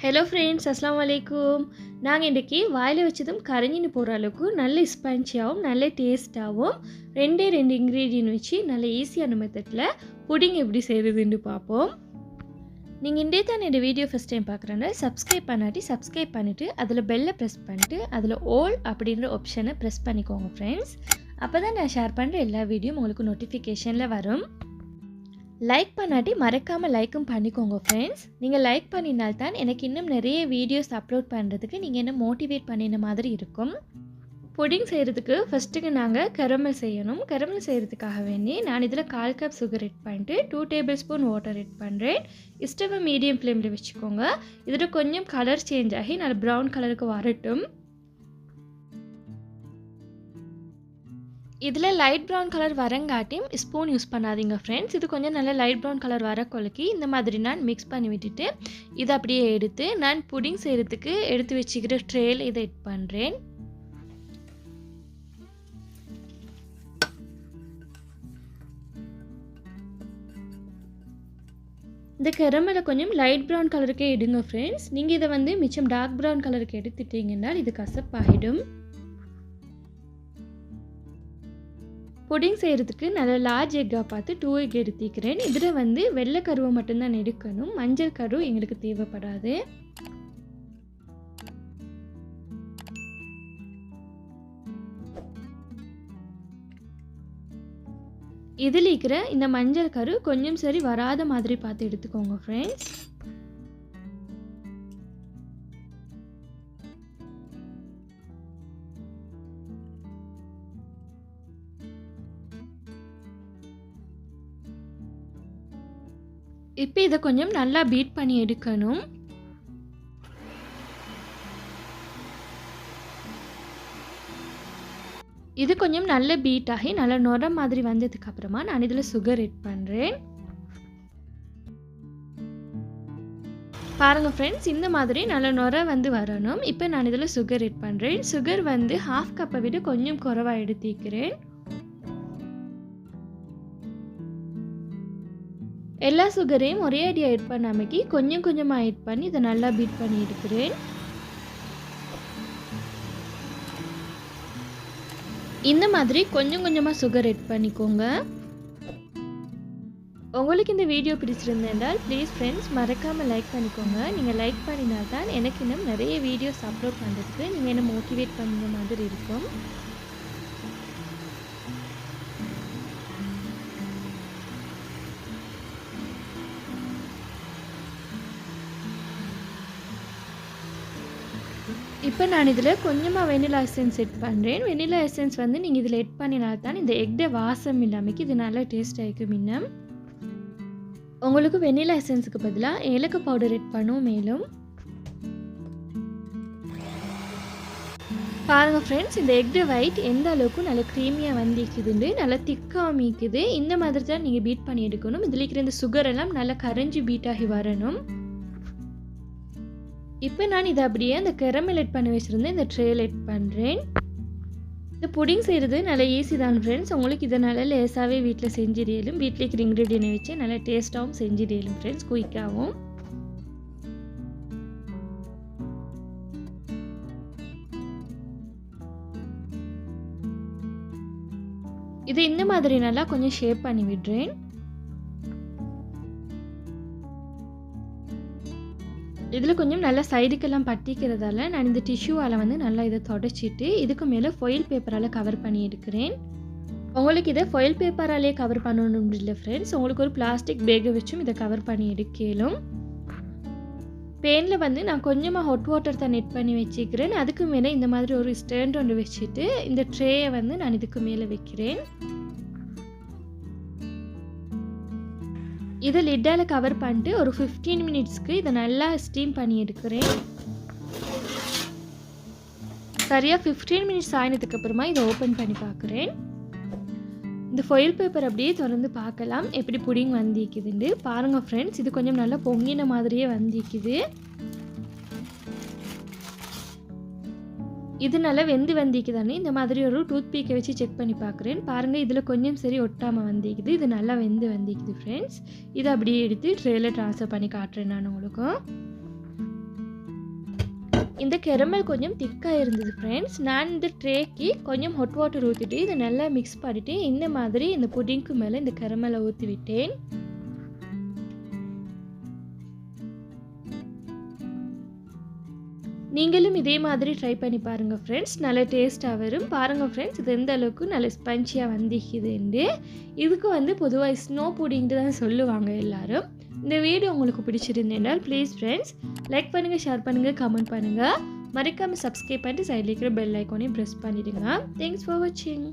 Hello friends, அஸ்ஸலாமு அலைக்கும். நாங்கள் இன்றைக்கி வாயில் வச்சதும் கரைஞ்சின்னு போகிற அளவுக்கு நல்ல ஸ்பஞ்சியாகவும் நல்ல டேஸ்ட்டாகவும் ரெண்டு இன்க்ரீடியன்ட் வச்சு நல்ல ஈஸியான மெத்தடில் புடிங் எப்படி செய்கிறதுன்னு பார்ப்போம். நீங்கள் இன்றைய தான் இந்த வீடியோ ஃபஸ்ட் டைம் பார்க்குறேன்னா சப்ஸ்கிரைப் பண்ணிவிட்டு அதில் பெல்லை ப்ரெஸ் பண்ணிவிட்டு அதில் ஆல் அப்படின்ற ஆப்ஷனை ப்ரெஸ் பண்ணிக்கோங்க ஃப்ரெண்ட்ஸ். அப்போ தான் நான் ஷேர் பண்ணுற எல்லா வீடியோ உங்களுக்கு நோட்டிஃபிகேஷனில் வரும். லைக் பண்ணாட்டி மறக்காமல் லைக்கும் பண்ணிக்கோங்க ஃப்ரெண்ட்ஸ். நீங்கள் லைக் பண்ணினால்தான் எனக்கு இன்னும் நிறைய வீடியோஸ் அப்லோட் பண்ணுறதுக்கு நீங்கள் என்ன மோட்டிவேட் பண்ணின மாதிரி இருக்கும். புடிங் செய்கிறதுக்கு ஃபஸ்ட்டுக்கு நாங்கள் கரமல் செய்யணும். கரமல் செய்கிறதுக்காக வேண்டி நான் இதில் 1/4 கப் சுகர் ஆட் பண்ணிட்டு 2 டேபிள்ஸ்பூன் வாட்டர் ஆட் பண்ணுறேன். ஸ்டவ்வை மீடியம் ஃப்ளேமில் வச்சுக்கோங்க. இதில் கொஞ்சம் கலர் சேஞ்ச் ஆகி நல்ல ப்ரௌன் கலருக்கு வரட்டும். இதில் லைட் ப்ரௌன் கலர் வரங்காட்டியும் ஸ்பூன் யூஸ் பண்ணாதீங்க ஃப்ரெண்ட்ஸ். இது கொஞ்சம் நல்லா லைட் ப்ரௌன் கலர் வர கொலக்கி இந்த மாதிரி நான் மிக்ஸ் பண்ணி விட்டுட்டு இதை அப்படியே எடுத்து நான் புடிங் செய்கிறதுக்கு எடுத்து வச்சுக்கிற ட்ரேயில் இதை ஆட் பண்ணுறேன். இந்த கரமலை கொஞ்சம் லைட் ப்ரௌன் கலருக்கே எடுங்க ஃப்ரெண்ட்ஸ். நீங்கள் இதை மிச்சம் டார்க் ப்ரௌன் கலருக்கு எடுத்துட்டீங்கன்னா இது கசப்பாகிடும். புடிங் செய்கிறதுக்கு நல்ல லார்ஜ் எக்காக பார்த்து 2 எக் எடுத்துக்கிறேன். இதில் வெள்ளை கருவை மட்டும்தான் எடுக்கணும், மஞ்சள் கரு எங்களுக்கு தேவைப்படாது. இதில் இருக்கிற இந்த மஞ்சள் கரு கொஞ்சம் சரி வராத மாதிரி பார்த்து எடுத்துக்கோங்க ஃப்ரெண்ட்ஸ். இப்போ இதை கொஞ்சம் நல்லா பீட் பண்ணி எடுக்கணும். இது கொஞ்சம் நல்ல பீட் ஆகி நல்ல நுர மாதிரி வந்ததுக்கு அப்புறமா நான் இதில் சுகர் ஆட் பண்ணுறேன். பாருங்கள் ஃப்ரெண்ட்ஸ், இந்த மாதிரி நல்ல நுர வரணும். இப்போ நான் இதில் சுகர் ஆட் பண்ணுறேன். சுகர் 1/2 கப்பை விட கொஞ்சம் குறைவாக எடுத்துக்கிறேன். எல்லா சுகரையும் ஒரே அடியாக ஆட் பண்ணாமக்கி கொஞ்சம் கொஞ்சமாக ஆட் பண்ணி இதை நல்லா பீட் பண்ணி எடுக்கிறேன். இந்த மாதிரி கொஞ்சம் கொஞ்சமாக சுகர் ஆட் பண்ணிக்கோங்க. உங்களுக்கு இந்த வீடியோ பிடிச்சிருந்தால் ப்ளீஸ் ஃப்ரெண்ட்ஸ் மறக்காமல் லைக் பண்ணிக்கோங்க. நீங்கள் லைக் பண்ணினால்தான் எனக்கு இன்னும் நிறைய வீடியோஸ் அப்லோட் பண்ணுறதுக்கு நீங்கள் என்ன மோட்டிவேட் பண்ணுற மாதிரி இருக்கும். இப்போ நான் இதில் கொஞ்சமாக வெனிலா எசன்ஸ் ஆட் பண்ணுறேன். வெனிலா எசன்ஸ் நீங்கள் இதில் ஆட் பண்ணினால்தான் இந்த எக்ட வாசம் இல்லாமல் இது நல்லா டேஸ்ட் ஆகிக்கும். இன்னும் உங்களுக்கு வெனிலா எசன்ஸுக்கு பதிலாக ஏலக்காய் பவுடர் ஆட் பண்ணும். மேலும் பாருங்கள் ஃப்ரெண்ட்ஸ், இந்த எக்ட ஒயிட் எந்த அளவுக்கு நல்லா க்ரீமியாக வந்திக்குதுண்டு நல்லா திக்காக மீக்குது. இந்த மாதிரி தான் நீங்கள் பீட் பண்ணி எடுக்கணும். இதில் இருக்கிற இந்த சுகர் எல்லாம் நல்லா கரைஞ்சி பீட் ஆகி வரணும். இப்போ நான் இதை அப்படியே அந்த கரமல் ஆட் பண்ணி வச்சுருந்தேன் இந்த ட்ரேயில் ஆட் பண்ணுறேன். இந்த புடிங் செய்கிறது நல்லா ஈஸி தான் ஃப்ரெண்ட்ஸ். உங்களுக்கு இதை நல்லா லேசாகவே வீட்டில் செஞ்சிடலும். வீட்டில் இருக்கிற இன்க்ரீடியன்ட் வச்சு நல்லா டேஸ்ட்டாகவும் செஞ்சிடலும் ஃப்ரெண்ட்ஸ், குயிக்காகவும். இதை இந்த மாதிரி நல்லா கொஞ்சம் ஷேப் பண்ணி விடுறேன். இதில் கொஞ்சம் நல்லா சைடுக்கெல்லாம் பட்டிக்கிறதால நான் இந்த டிஷ்யூவால் நல்லா இதை தொடச்சிட்டு இதுக்கு மேலே ஃபாயில் பேப்பரால் கவர் பண்ணி எடுக்கிறேன். உங்களுக்கு இதை ஃபாயில் பேப்பராலே கவர் பண்ணணும் இல்லை ஃப்ரெண்ட்ஸ், உங்களுக்கு ஒரு பிளாஸ்டிக் பேக்கை வச்சும் இதை கவர் பண்ணி எடுக்கலும். பேனில் நான் கொஞ்சமாக ஹாட் வாட்டர் தான் நெட் பண்ணி வச்சுக்கிறேன். அதுக்கு மேலே இந்த மாதிரி ஒரு ஸ்டாண்ட் ஒன்று வச்சுட்டு இந்த ட்ரேயை நான் இதுக்கு மேலே வைக்கிறேன். இதை லிட்டால் கவர் பண்ணிட்டு ஒரு 15 மினிட்ஸ்க்கு இதை நல்லா ஸ்டீம் பண்ணி எடுக்கிறேன். சரியாக 15 மினிட்ஸ் ஆனதுக்கு அப்புறமா இதை ஓப்பன் பண்ணி பார்க்குறேன். இந்த ஃபாயில் பேப்பர் அப்படியே திறந்து பார்க்கலாம் எப்படி புடிங் வந்திக்குதுண்டு. பாருங்கள் ஃப்ரெண்ட்ஸ், இது கொஞ்சம் நல்லா பொங்கின மாதிரியே வந்திக்குது. இது நல்லா வந்திக்குதானே இந்த மாதிரி ஒரு டூத் பீக்கை வச்சு செக் பண்ணி பார்க்குறேன். பாருங்கள், இதில் கொஞ்சம் சரி ஒட்டாமல் வந்திக்குது. இது நல்லா வந்திக்குது ஃப்ரெண்ட்ஸ். இதை அப்படியே எடுத்து ட்ரேயில் ட்ரான்ஸ்ஃபர் பண்ணி காட்டுறேன் நான் உங்களுக்கு. இந்த கேரமல் கொஞ்சம் திக்காக இருந்தது ஃப்ரெண்ட்ஸ். நான் இந்த ட்ரேக்கு கொஞ்சம் ஹாட் வாட்டர் ஊற்றிட்டு இதை நல்லா மிக்ஸ் பண்ணிவிட்டு இந்த மாதிரி இந்த புடிங்க்கு மேலே இந்த கேரமலை ஊற்றி விட்டேன். நீங்களும் இதே மாதிரி ட்ரை பண்ணி பாருங்கள் ஃப்ரெண்ட்ஸ். நல்ல டேஸ்ட்டாக வரும். பாருங்கள் ஃப்ரெண்ட்ஸ், இது எந்த அளவுக்கு நல்ல ஸ்பஞ்சியாக வந்துக்குதுண்டு. இதுக்கு பொதுவாக ஸ்னோ புடிங்ட்டு தான் சொல்லுவாங்க எல்லாரும். இந்த வீடியோ உங்களுக்கு பிடிச்சிருந்தேன்னால் ப்ளீஸ் ஃப்ரெண்ட்ஸ் லைக் பண்ணுங்கள், ஷேர் பண்ணுங்கள், கமெண்ட் பண்ணுங்கள். மறக்காமல் சப்ஸ்கிரைப் பண்ணிட்டு சைடில் இருக்கிற பெல் ஐக்கானையும் ப்ரெஸ் பண்ணிவிடுங்க. தேங்க்ஸ் ஃபார் வாட்சிங்.